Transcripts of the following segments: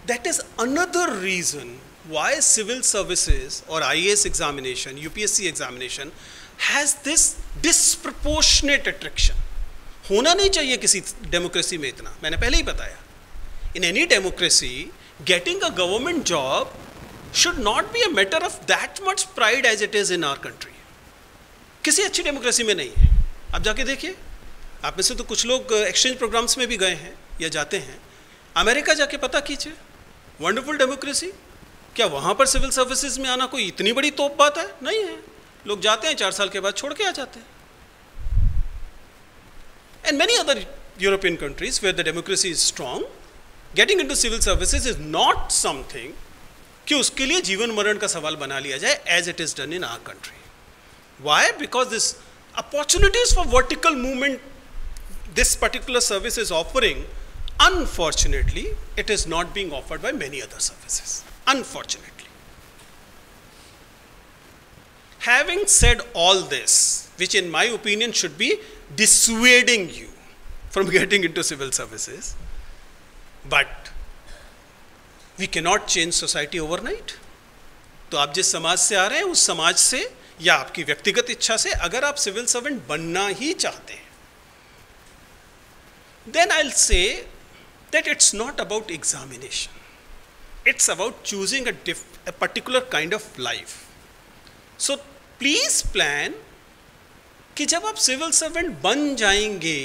That is another reason why civil services or IAS examination, UPSC examination has this disproportionate attraction. होना नहीं चाहिए किसी democracy में इतना, मैंने पहले ही बताया. In any democracy, getting a government job should not be a matter of that much pride as it is in our country. किसी अच्छी डेमोक्रेसी में नहीं है. आप जाके देखिए, आप में से तो कुछ लोग एक्सचेंज प्रोग्राम्स में भी गए हैं या जाते हैं. अमेरिका जाके पता कीजिए, वंडरफुल डेमोक्रेसी. क्या वहाँ पर सिविल सर्विसेज में आना कोई इतनी बड़ी तोप बात है? नहीं है. लोग जाते हैं 4 साल के बाद छोड़ के आ जाते हैं. And many other European countries where the democracy is strong, getting into civil services is not something कि उसके लिए जीवन मरण का सवाल बना लिया जाए as it is done in our country. Why? Because this opportunities for vertical movement this particular service is offering, unfortunately, it is not being offered by many other services. Unfortunately. Having said all this, which in my opinion should be dissuading you from getting into civil services, but we cannot change society overnight. तो आप जिस समाज से आ रहे हैं उस समाज से या आपकी व्यक्तिगत इच्छा से अगर आप सिविल सर्वेंट बनना ही चाहते हैं, then I'll say that it's not about examination. It's about choosing a particular kind of life. So please plan कि जब आप सिविल सर्वेंट बन जाएंगे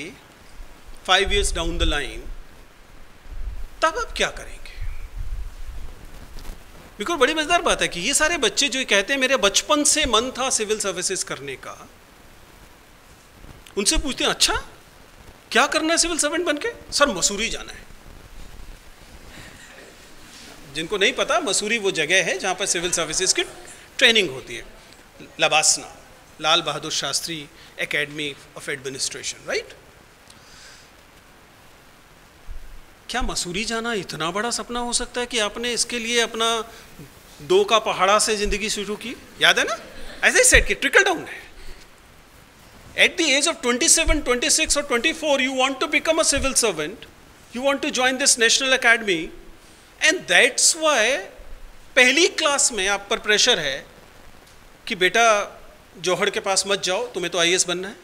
5 years down the line, तब आप क्या करेंगे? बिल्कुल बड़ी मजेदार बात है कि ये सारे बच्चे जो कहते हैं मेरे बचपन से मन था सिविल सर्विसेज करने का, उनसे पूछते हैं अच्छा क्या करना है सिविल सर्वेंट बनके? सर मसूरी जाना है. जिनको नहीं पता, मसूरी वो जगह है जहां पर सिविल सर्विसेज की ट्रेनिंग होती है. LBSNAA, Lal Bahadur Shastri academy of administration, right? क्या मसूरी जाना इतना बड़ा सपना हो सकता है कि आपने इसके लिए अपना 2 का पहाड़ा से जिंदगी शुरू की? याद है ना, ऐसे ही सेट कि ट्रिकल डाउन है. At the age of 27, 26 or 24, you want to become a civil servant. You want to join this national academy. And that's why पहली क्लास में आप पर प्रेशर है कि बेटा जौहर के पास मत जाओ, तुम्हें तो आईएएस बनना है.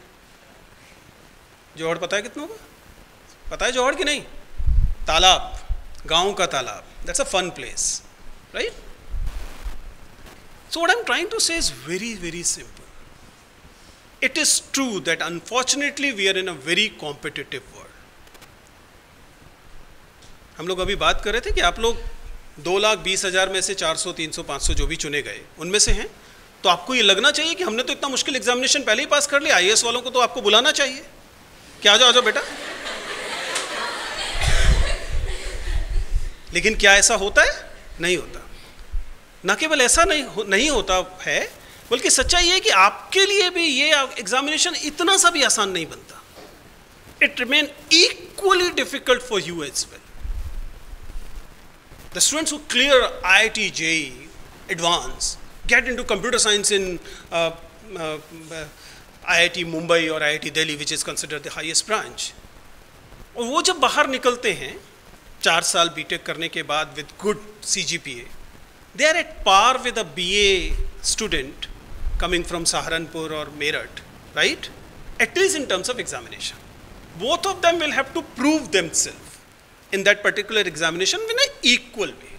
जौहर पता है कितना होगा? पता है जौहर कि नहीं? तालाब, गांव का तालाब. That's a fun place, right? So what I'm trying to say is very, very simple. It is true that unfortunately we are in a very competitive world. हम लोग अभी बात कर रहे थे कि आप लोग 2,20,000 में से 400, 300, 500 जो भी चुने गए उनमें से हैं, तो आपको ये लगना चाहिए कि हमने तो इतना मुश्किल एग्जामिनेशन पहले ही पास कर लिया. आईएएस वालों को तो आपको बुलाना चाहिए कि आ जाओ बेटा. लेकिन क्या ऐसा होता है? नहीं होता. ना केवल ऐसा नहीं होता है, बल्कि सच्चाई है कि आपके लिए भी ये एग्जामिनेशन इतना सा भी आसान नहीं बनता. It remain equally difficult for you as well. The students who clear IIT JEE advance get into computer science in IIT Mumbai or IIT Delhi, which is considered the highest branch. और वो जब बाहर निकलते हैं 4 साल BTech करने के बाद with good CGPA, they are at par with a BA student coming from Saharanpur or Meerut, right? At least in terms of examination. Both of them will have to prove themselves in that particular examination in an equal way.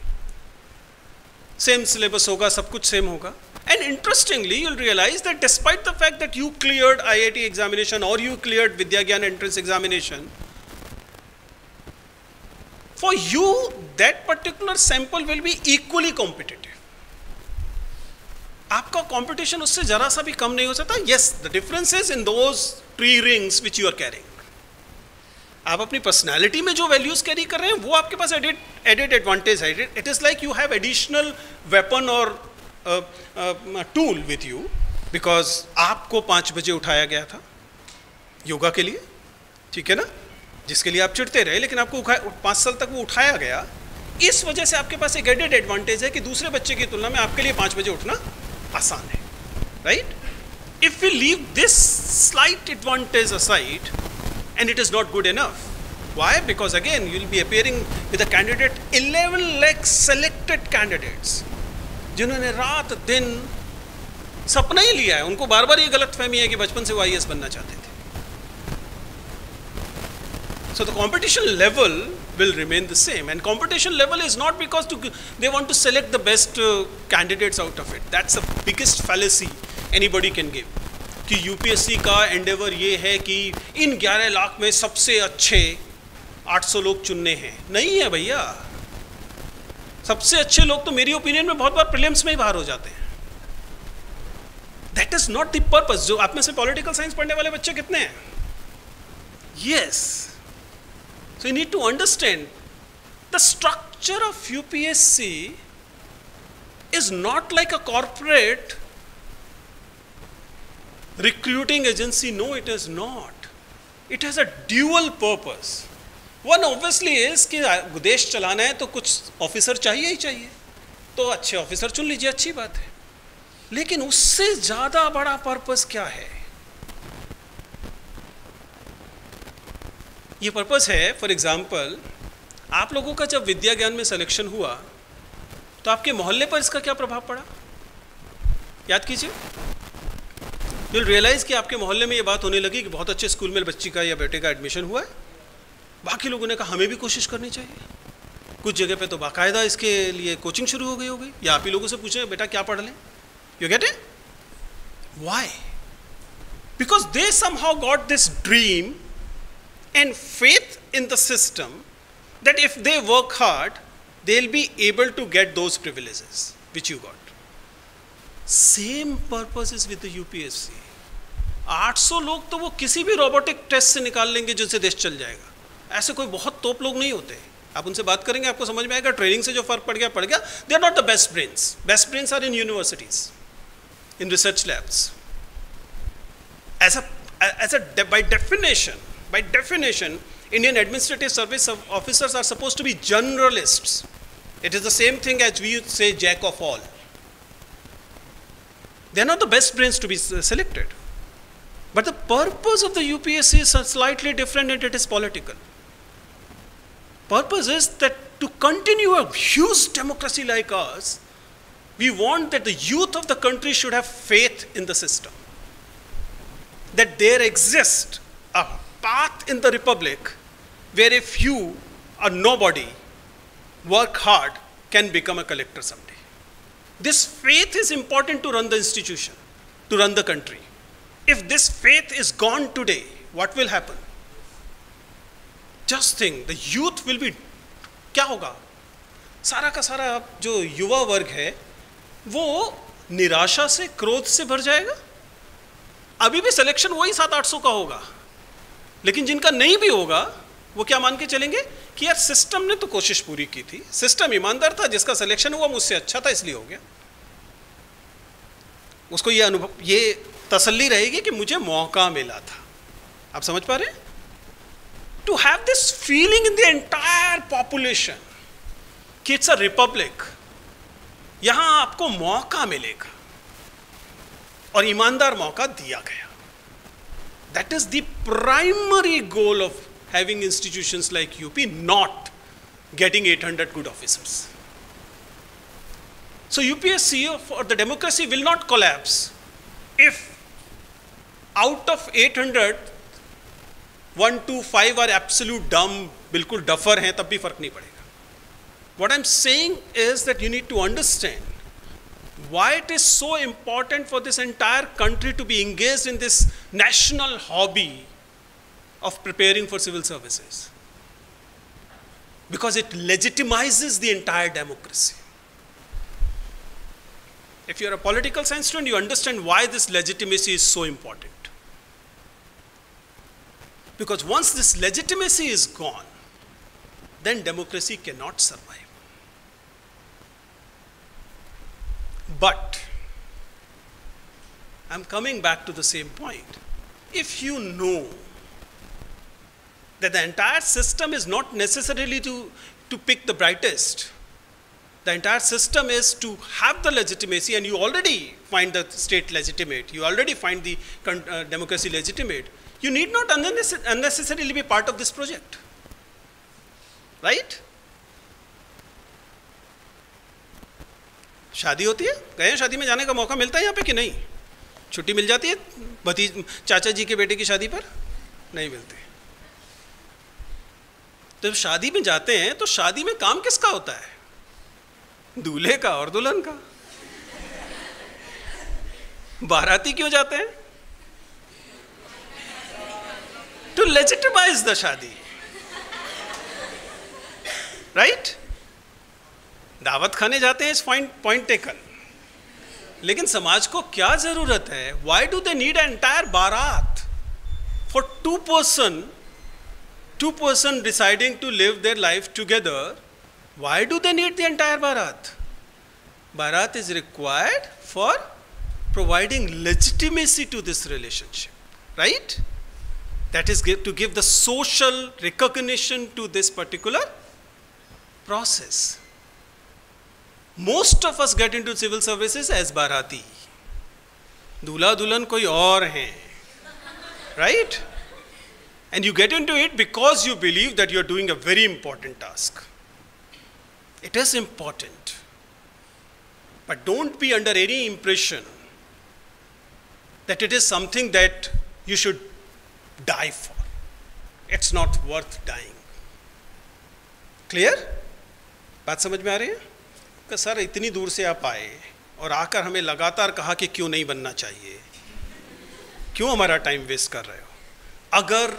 Same syllabus होगा, सब कुछ same होगा. And interestingly, you'll realize that despite the fact that you cleared IIT examination or you cleared Vidyagyan entrance examination, for you that particular sample will be equally competitive. आपका competition उससे जरा सा भी कम नहीं हो सकता. Yes, the difference is in those 3 rings which you are carrying. आप अपनी पर्सनैलिटी में जो वैल्यूज कैरी कर रहे हैं वो आपके पास एडेड एडवांटेज है. It is like you have additional weapon और टूल विथ यू, बिकॉज आपको 5 बजे उठाया गया था योगा के लिए, ठीक है ना, जिसके लिए आप चिढ़ते रहे, लेकिन आपको 5 साल तक वो उठाया गया. इस वजह से आपके पास एक एडेड एडवांटेज है कि दूसरे बच्चे की तुलना में आपके लिए 5 बजे उठना आसान है, right? If we leave this slight advantage aside and it is not good enough, Why? Because again, you will be appearing with a candidate, 11 lakh selected candidates, जिन्होंने रात दिन सपना ही लिया है. उनको बार बार ये गलत फहमी है कि बचपन से वो IAS बनना चाहते थे. So the competition level will remain the same, and competition level is not because they want to select the best candidates out of it. That's the biggest fallacy anybody can give. कि UPSC का endeavor ये है कि इन 11 लाख में सबसे अच्छे 800 लोग चुनने हैं. नहीं है भैया. सबसे अच्छे लोग तो मेरी ओपिनियन में बहुत बार प्रीलिम्स में ही बाहर हो जाते हैं. That is not the purpose. जो आप में से पॉलिटिकल साइंस पढ़ने वाले बच्चे कितने हैं? Yes. So you need to understand the structure of UPSC is not like a corporate recruiting agency. No, it is not. It has a dual purpose. One obviously is कि देश चलाना है तो कुछ ऑफिसर चाहिए ही चाहिए, तो अच्छे ऑफिसर चुन लीजिए, अच्छी बात है. लेकिन उससे ज़्यादा बड़ा पर्पस क्या है? ये पर्पस है, फॉर एग्जाम्पल, आप लोगों का जब विद्या ज्ञान में सिलेक्शन हुआ तो आपके मोहल्ले पर इसका क्या प्रभाव पड़ा? याद कीजिए. you'll realize कि आपके मोहल्ले में ये बात होने लगी कि बहुत अच्छे स्कूल में बच्ची का या बेटे का एडमिशन हुआ है. बाकी लोगों ने कहा हमें भी कोशिश करनी चाहिए. कुछ जगह पे तो बाकायदा इसके लिए कोचिंग शुरू हो गई होगी, या आप ही लोगों से पूछें बेटा क्या पढ़ लें. You get it? Why? Because they somehow got this dream and faith in the system that if they work hard, they'll be able to get those privileges which you got. Same purpose is with the UPSC. 800 लोग तो वो किसी भी robotic test से निकाल लेंगे जिनसे देश चल जाएगा. ऐसे कोई बहुत तोप लोग नहीं होते. आप उनसे बात करेंगे आपको समझ में आएगा. ट्रेनिंग से जो फर्क पड़ गया. They are not the best brains. Best brains are in universities, in research labs. By definition, Indian administrative service officers are supposed to be generalists. It is the same thing as we would say jack of all. They are not the best brains to be selected. But the purpose of the UPSC is slightly different, and it is political. Purpose is that to continue a huge democracy like ours, we want that the youth of the country should have faith in the system. That there exists a path in the republic where if you are nobody, work hard, can become a collector someday. This faith is important to run the institution, to run the country. If this faith is gone today, what will happen? Just think, the youth will be, क्या होगा? सारा का सारा जो युवा वर्ग है वो निराशा से, क्रोध से भर जाएगा. अभी भी सिलेक्शन वही 700-800 का होगा, लेकिन जिनका नहीं भी होगा वो क्या मान के चलेंगे कि यार सिस्टम ने तो कोशिश पूरी की थी, सिस्टम ईमानदार था, जिसका सिलेक्शन हुआ मुझसे अच्छा था इसलिए हो गया. उसको ये अनुभव, ये तसल्ली रहेगी कि मुझे मौका मिला था. आप समझ पा रहे हैं? To have this feeling in the entire population कि it's a republic, यहां आपको मौका मिलेगा और ईमानदार मौका दिया गया. That is the primary goal of having institutions like UP, not getting 800 good officers. So UPSC or the democracy will not collapse if out of 800 1 to 5 are absolute dumb, बिल्कुल डफर हैं, तब भी फर्क नहीं पड़ेगा. What I'm saying is that you need to understand why it is so important for this entire country to be engaged in this national hobby of preparing for civil services. Because it legitimizes the entire democracy. If you're a political science student, you understand why this legitimacy is so important. Because once this legitimacy is gone, then democracy cannot survive. But I'm coming back to the same point. If you know that the entire system is not necessarily to pick the brightest, the entire system is to have the legitimacy, and you already find the state legitimate, you already find the democracy legitimate, you need not unnecessarily be part of this project. Right? शादी होती है, गए शादी में जाने का मौका मिलता है यहाँ पे कि नहीं? छुट्टी मिल जाती है चाचा जी के बेटे की शादी पर? नहीं मिलती। तो जब शादी में जाते हैं तो शादी में काम किसका होता है? दूल्हे का और दुल्हन का। बाराती क्यों जाते हैं? टू लेजिटिमाइज द शादी, राइट? दावत खाने जाते हैं, इस पॉइंट टेकन। लेकिन समाज को क्या जरूरत है? Why do they need an entire baraat for two person deciding to live their life together? Why do they need the entire barat? Barat is required for providing legitimacy to this relationship, right? That is to give the social recognition to this particular process. Most of us get into civil services as barati. दूल्हा दुल्हन कोई और हैं, right? And you get into it because you believe that you are doing a very important task. It is important. But don't be under any impression that it is something that you should die for. It's not worth dying. Clear? बात समझ में आ रही है? कि sir इतनी दूर से आप आए और आकर हमें लगातार कहा कि क्यों नहीं बनना चाहिए, क्यों हमारा टाइम वेस्ट कर रहे हो? अगर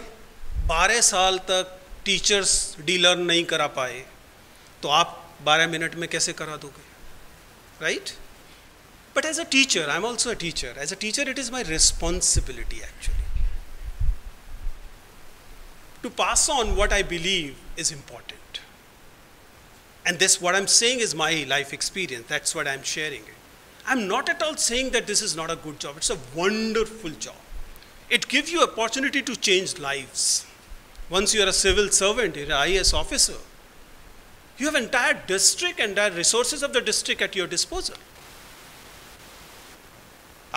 12 साल तक टीचर्स डीलर्न नहीं करा पाए तो आप 12 मिनट में कैसे करा दोगे, right? But as a teacher, I am also a teacher. As a teacher it is my responsibility actually to pass on what I believe is important. And this, what I'm saying, is my life experience. That's what I'm sharing it. I'm not at all saying that this is not a good job. It's a wonderful job. It gives you opportunity to change lives. Once you are a civil servant, you're an IAS officer, you have entire district, entire resources of the district at your disposal.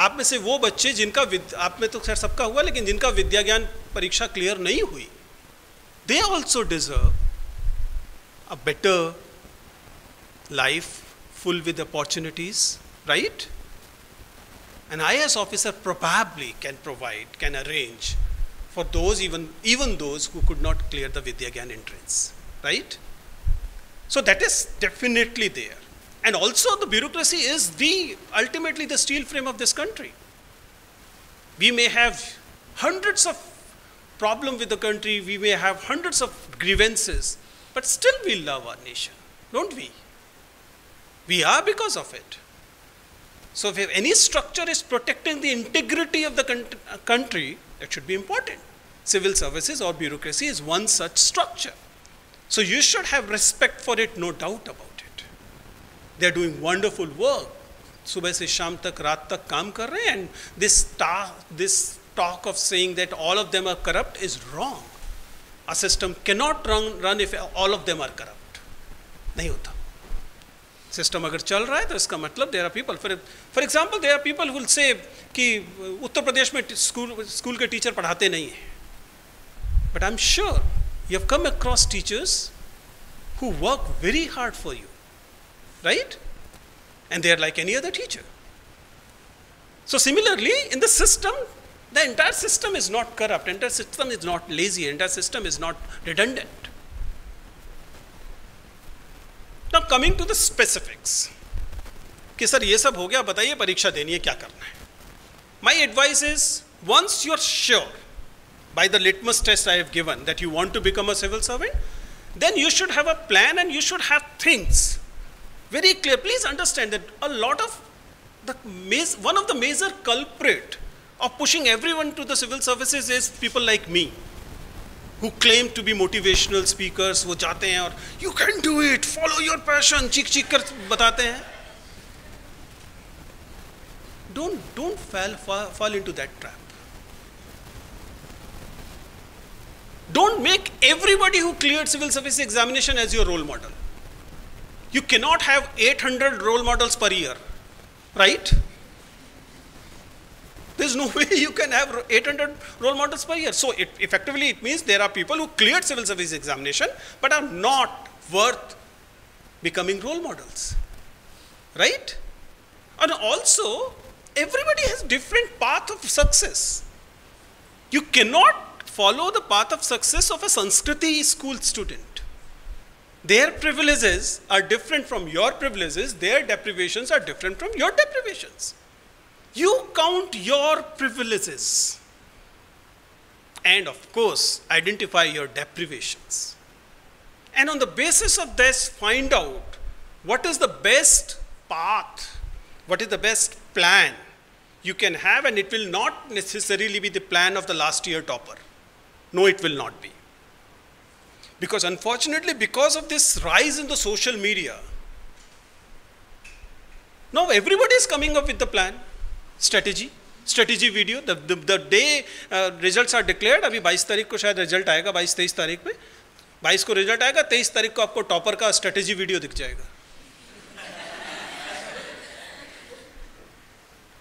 आप में से वो बच्चे जिनका आप में तो खैर सबका हुआ, लेकिन जिनका विद्या ज्ञान परीक्षा क्लियर नहीं हुई, they also deserve a better life full with opportunities, right? An IAS officer probably can provide, can arrange for those, even those who could not clear the Vidya Gyan entrance, right? So that is definitely there. And also the bureaucracy is ultimately the steel frame of this country. We may have hundreds of problems with the country, we may have hundreds of grievances, but still we love our nation, don't we? We are because of it. So if any structure is protecting the integrity of the country, that should be important. Civil services or bureaucracy is one such structure. So you should have respect for it, no doubt about it. They are doing wonderful work. सुबह से शाम तक, रात तक काम कर रहे हैं, and this talk of saying that all of them are corrupt is wrong. A system cannot run if all of them are corrupt. नहीं होता. सिस्टम अगर चल रहा है तो इसका मतलब there are people, for example there are people who will say कि उत्तर प्रदेश में स्कूल के टीचर पढ़ाते नहीं हैं, but I am sure you have come across teachers who work very hard for you, right? And they are like any other teacher. So similarly in the system, the entire system is not corrupt, entire system is not lazy, entire system is not redundant. Now coming to the specifics, कि sir ये सब हो गया, बताइए परीक्षा देनी है, क्या करना है? My advice is, once you are sure by the litmus test I have given that you want to become a civil servant, then you should have a plan and you should have things very clear. Please understand that a lot of one of the major culprit of pushing everyone to the civil services is people like me, who claim to be motivational speakers. वो जाते हैं और you can do it, follow your passion, चीख चीख कर बताते हैं. Don't fall into that trap. Don't make everybody who cleared civil service examination as your role model. You cannot have 800 role models per year, right? There's no way you can have 800 role models per year. So effectively it means there are people who cleared civil service examination but are not worth becoming role models, right? And also everybody has different path of success. You cannot follow the path of success of a Sanskriti school student. Their privileges are different from your privileges, their deprivations are different from your deprivations. You count your privileges and of course identify your deprivations. And on the basis of this, find out what is the best path, what is the best plan you can have, and it will not necessarily be the plan of the last year topper. No, it will not be. Because unfortunately, because of this rise in the social media, now everybody is coming up with the plan, strategy video. The day results are declared, अभी 22 तारीख को शायद result आएगा, 22-23 तारीख में, 22 को result आएगा, 23 तारीख को आपको टॉपर का स्ट्रेटेजी वीडियो दिख जाएगा.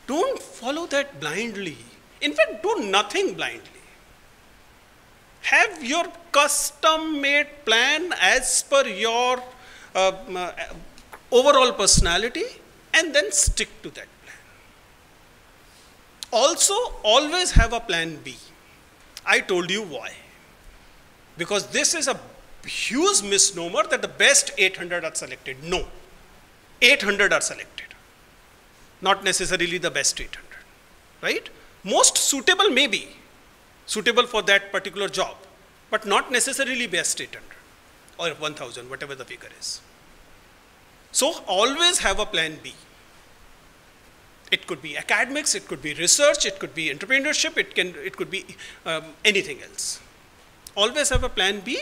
Don't follow that blindly. In fact, do nothing blindly. Have your custom-made plan as per your overall personality and then stick to that plan. Also, always have a plan B. I told you why. Because this is a huge misnomer that the best 800 are selected. No, 800 are selected. Not necessarily the best 800, right? Most suitable may be suitable for that particular job, but not necessarily best 800 or 1000, whatever the figure is. So always have a plan B. It could be academics, it could be research, it could be entrepreneurship, it could be anything else. Always have a plan B.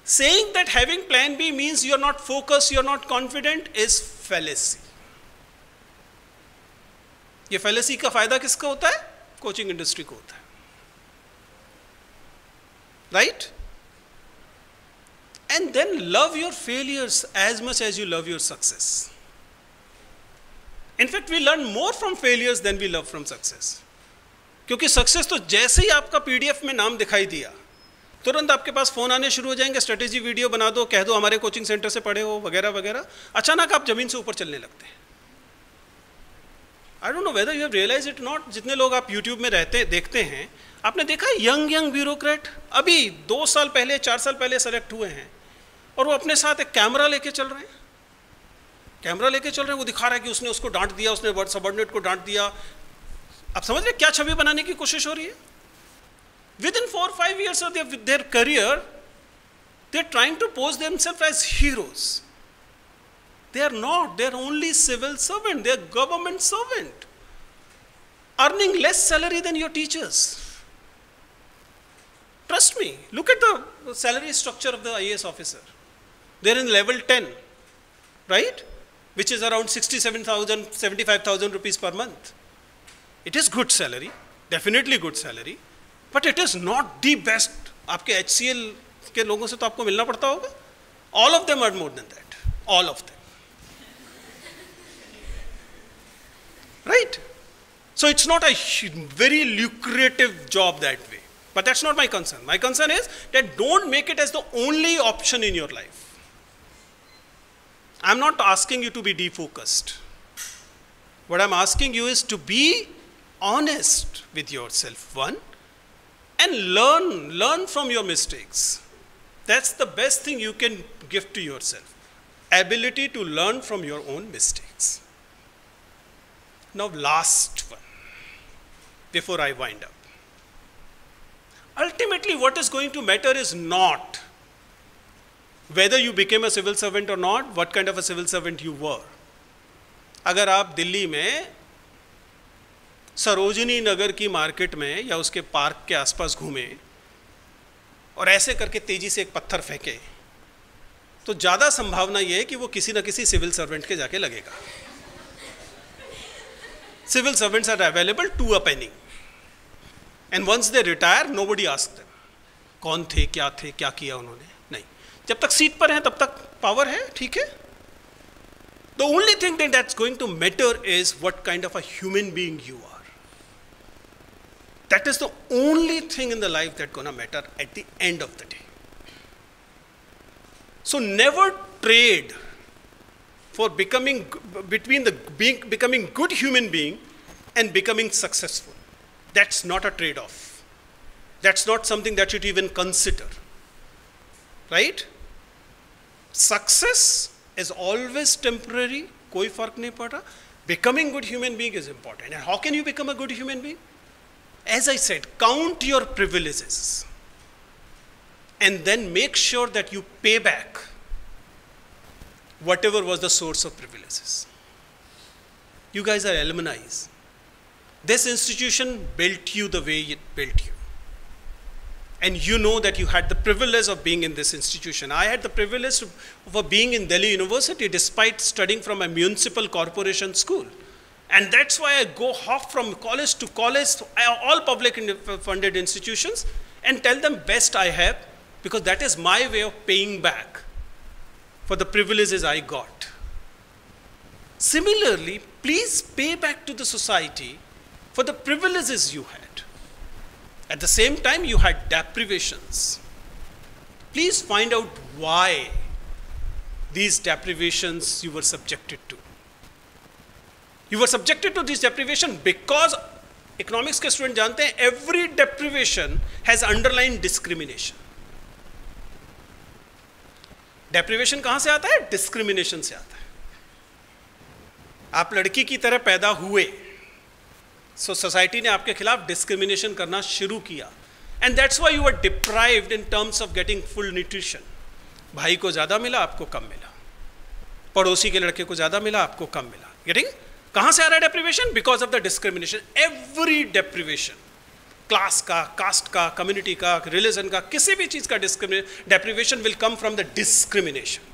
Saying that having plan B means you're not focused, you're not confident is fallacy. ये fallacy का फायदा किसका होता है? Coaching industry को होता है, right? And then love your failures as much as you love your success. In fact, we learn more from failures than we love from success. क्योंकि success तो जैसे ही आपका PDF में नाम दिखाई दिया, तुरंत आपके पास फोन आने शुरू हो जाएंगे, स्ट्रेटेजी वीडियो बना दो, कह दो हमारे कोचिंग सेंटर से पढ़े हो, वगैरह वगैरह. अचानक आप जमीन से ऊपर चलने लगते हैं. I don't know whether you have realized it or not. जितने लोग आप YouTube में रहते देखते हैं, आपने देखा यंग ब्यूरोक्रेट अभी 2 साल पहले 4 साल पहले सेलेक्ट हुए हैं और वो अपने साथ एक कैमरा लेके चल रहे हैं. कैमरा लेके चल रहे हैं, वो दिखा रहा है कि उसने उसको डांट दिया, उसने सबऑर्डिनेट को डांट दिया. आप समझ रहे क्या छवि बनाने की कोशिश हो रही है? Within 4-5 years of their career, they are trying to pose themselves as heroes. They are not. They are only civil servant. They are government servant, earning less salary than your teachers. Trust me. Look at the salary structure of the IAS officer. They are in level 10, right? Which is around 67,000, 75,000 rupees per month. It is good salary, definitely good salary, but it is not the best. आपके HCL के लोगों से तो आपको मिलना पड़ता होगा. All of them earn more than that. All of them. Right? So it's not a very lucrative job that way. But that's not my concern. My concern is that don't make it as the only option in your life. I'm not asking you to be defocused. What I'm asking you is to be honest with yourself, one, and learn from your mistakes. That's the best thing you can give to yourself. Ability to learn from your own mistakes. Now, last one, before I wind up. Ultimately, what is going to matter is not whether you became a civil servant or not, what kind of a civil servant you were. अगर आप दिल्ली में सरोजिनी नगर की market में या उसके park के आसपास घूमे और ऐसे करके तेजी से एक पत्थर फेंके, तो ज़्यादा संभावना ये है कि वो किसी न किसी सिविल सर्वेंट के जाके लगेगा. Civil servants are available to a penny. And once they retire, nobody asks them. कौन थे, क्या किया उन्होंने? नहीं. जब तक सीट पर हैं, तब तक पावर है, ठीक है? The only thing that's going to matter is what kind of a human being you are. That is the only thing in the life that's gonna matter at the end of the day. So never trade for becoming good human being and becoming successful. That's not a trade-off. That's not something that you should even consider. Right? Success is always temporary. कोई फर्क नहीं पड़ा. Becoming good human being is important. And how can you become a good human being? As I said, count your privileges and then make sure that you pay back whatever was the source of privileges. You guys are alumni. This institution built you the way it built you. And you know that you had the privilege of being in this institution. I had the privilege of being in Delhi University despite studying from a municipal corporation school. And that's why I go hop from college to all public funded institutions and tell them best I have, because that is my way of paying back for the privileges I got. Similarly, please pay back to the society for the privileges you had. At the same time, you had deprivations. Please find out why these deprivations you were subjected to. You were subjected to this deprivation because economics के student जानते हैं every deprivation has underlying discrimination. Deprivation कहाँ से आता है? Discrimination से आता है. आप लड़की की तरह पैदा हुए, so society ने आपके खिलाफ discrimination करना शुरू किया, and that's why you were deprived in terms of getting full nutrition. भाई को ज़्यादा मिला, आपको कम मिला. पड़ोसी के लड़के को ज़्यादा मिला, आपको कम मिला. Getting? कहाँ से आ रहा है deprivation? Because of the discrimination. Every deprivation, class का, caste का, community का, religion का, किसी भी चीज़ का deprivation will come from the discrimination.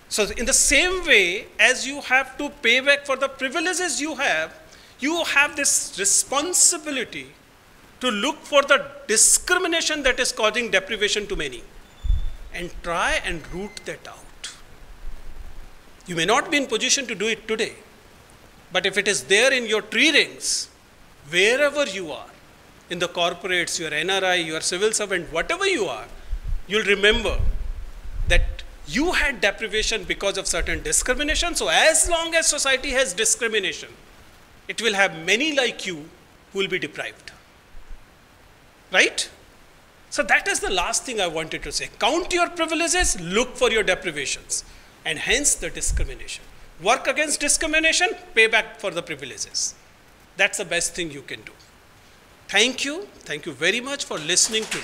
So in the same way as you have to pay back for the privileges you have this responsibility to look for the discrimination that is causing deprivation to many and try and root that out. You may not be in position to do it today, but if it is there in your tree rings, wherever you are, in the corporates, your NRI, your civil servant, whatever you are, you'll remember that you had deprivation because of certain discrimination. So as long as society has discrimination, it will have many like you who will be deprived. Right? So that is the last thing I wanted to say. Count your privileges, look for your deprivations, and hence the discrimination. Work against discrimination, pay back for the privileges. That's the best thing you can do. Thank you. Thank you very much for listening to me.